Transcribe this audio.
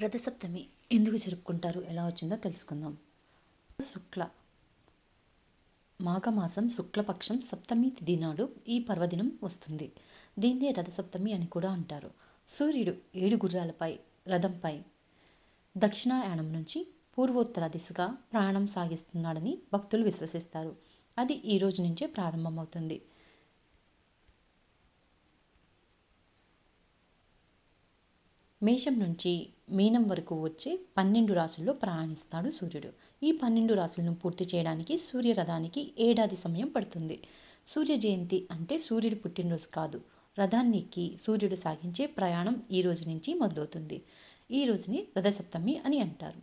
రథసప్తమి ఎందుకు జరుపుకుంటారు, ఎలా వచ్చిందో తెలుసుకుందాం. శుక్ల మాఘమాసం శుక్లపక్షం సప్తమి తిథి నాడు ఈ పర్వదినం వస్తుంది. దీన్నే రథసప్తమి అని కూడా అంటారు. సూర్యుడు 7 గుర్రాలపై రథంపై దక్షిణాయనం నుంచి పూర్వోత్తర దిశగా ప్రయాణం సాగిస్తున్నాడని భక్తులు విశ్వసిస్తారు. అది ఈ రోజు నుంచే ప్రారంభమవుతుంది. మేషం నుంచి మీనం వరకు వచ్చే 12 రాశుల్లో ప్రయాణిస్తాడు సూర్యుడు. ఈ 12 రాశులను పూర్తి చేయడానికి సూర్యరథానికి ఏడాది సమయం పడుతుంది. సూర్య జయంతి అంటే సూర్యుడు పుట్టినరోజు కాదు, రథాన్ని ఎక్కి సూర్యుడు సాగించే ప్రయాణం ఈ రోజు నుంచి మొదలవుతుంది. ఈ రోజుని రథసప్తమి అని అంటారు.